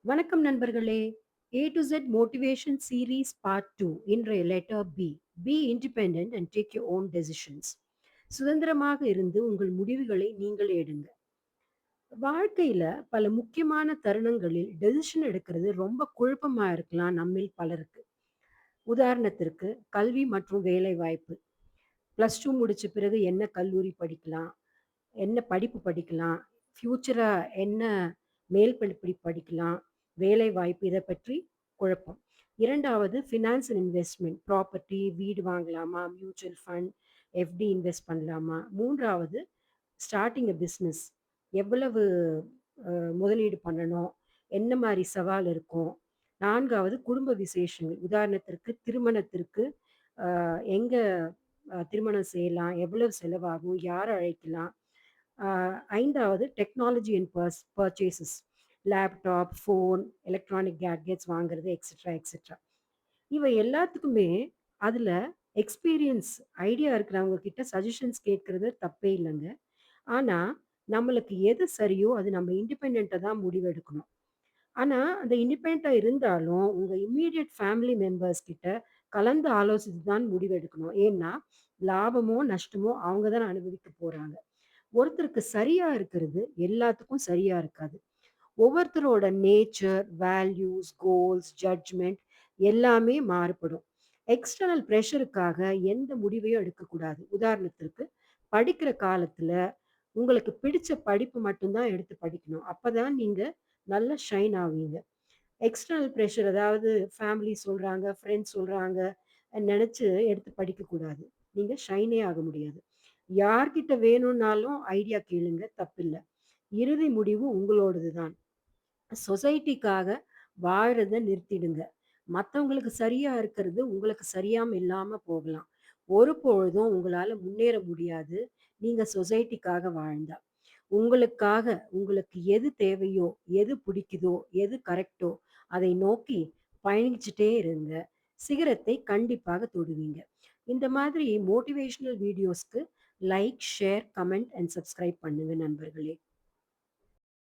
வணக்கம் நண்பர்களே. A to Z motivation series part 2. இன்றைய letter B. Be independent and take your own decisions. சுதந்திரமாக இருந்து உங்கள் முடிவுகளை நீங்களே எடுங்க. வாழ்க்கையில பல முக்கியமான தருணங்களில் டெசிஷன் எடுக்கிறது ரொம்ப குழப்பமா இருக்கலாம் நம்மில் பலருக்கு. உதாரணத்திற்கு கல்வி மற்றும் வேலை வாய்ப்பு. ப்ளஸ் 2 முடிச்ச பிறகு என்ன கல்லூரி படிக்கலாம்? என்ன படிப்பு படிக்கலாம்? ஃப்யூச்சரா என்ன மேல் படிப்பு படிக்கலாம்? வேலை வாய்ப்பு இத பற்றி குழப்பம். 2வது ஃபினான்ஸ் அண்ட் இன்வெஸ்ட்மென்ட். ப்ராப்பர்ட்டி, வீடு வாங்கலாமா? மியூச்சுவல் ஃபண்ட், எஃப்டி இன்வெஸ்ட் பண்ணலாமா? 3வது ஸ்டார்ட்டிங் எ பிசினஸ். எவ்வளவு அ முதலீடு பண்ணணும்? என்ன மாரி சவால் இருக்கும்? 4வது குடும்ப விசேஷங்கள். உதாரணத்திற்கு திருமணத்திற்கு எங்க திருமணம் செய்யலாம்? எவ்வளவு செலவாகும்? யார அழைக்கலாம்? அ 5வது technology and purchases. Laptop, phone, electronic gadgets வாங்குறது எக்ஸெட்ரா, எக்ஸெட்ரா. இவை எல்லாத்துக்குமே அதுல எக்ஸ்பீரியன்ஸ், ஐடியா இருக்கிறவங்க கிட்ட சஜஷன்ஸ் கேட்கறது தப்பே இல்லங்க. ஆனா, நம்மளுக்கு எது சரியோ அது நம்ம இண்டிபெண்டன்ட்டா தான் முடிவெடுக்கணும். ஆனா, அந்த இண்டிபெண்டன்ட்டா இருந்தாலும், உங்க இம்மீடியேட் ஃபேமிலி மெம்பர்ஸ் கிட்ட கலந்து ஆலோசித்து தான் முடிவெடுக்கணும். ஏன்னா, லாபமோ, நஷ்டமோ அவங்க தான் அனுபவிக்க போறாங்க. ஒருத்தருக்கு சரியா இருக்கிறது எல்லாத்துக்கும் சரியா இருக்காது. ஒவ்வொருத்தரோட நேச்சர், வேல்யூஸ், கோல்ஸ், ஜட்ஜ்மெண்ட் எல்லாமே மாறுபடும். எக்ஸ்டர்னல் பிரஷருக்காக எந்த முடிவையும் எடுக்கக்கூடாது. உதாரணத்திற்கு, படிக்கிற காலத்துல உங்களுக்கு பிடிச்ச படிப்பு மட்டும் தான் எடுத்து படிக்கணும். அப்பதான் நீங்க நல்லா ஷைன் ஆவீங்க. எக்ஸ்டர்னல் பிரஷர் அதாவது ஃபேமிலி சொல்றாங்க, ஃப்ரெண்ட்ஸ் சொல்றாங்க நெனச்சு எடுத்து படிக்கக்கூடாது. நீங்க ஷைனே ஆக முடியாது. யார்கிட்ட வேணும்னாலும் ஐடியா கேளுங்க, தப்பில்ல. இறுதி முடிவு உங்களோடது தான். சொசைட்டிக்காக வாழறத நிறுத்திடுங்க. மத்தவங்களுக்கு சரியா இருக்கிறது உங்களுக்கு சரியாம இல்லாம போகலாம். ஒருபொழுதும் உங்களால முன்னேற முடியாது. நீங்க சொசைட்டிக்காக வாழ்ந்தா. உங்களுக்காக உங்களுக்கு எது தேவையோ, எது பிடிக்குதோ, எது கரெக்ட்டோ அதை நோக்கி பயணிச்சுட்டே இருங்க. சிகரத்தை கண்டிப்பாக தொடுவீங்க. இந்த மாதிரி மோட்டிவேஷனல் வீடியோஸ்க்கு like, share, comment and subscribe பண்ணுங்க நண்பர்களே.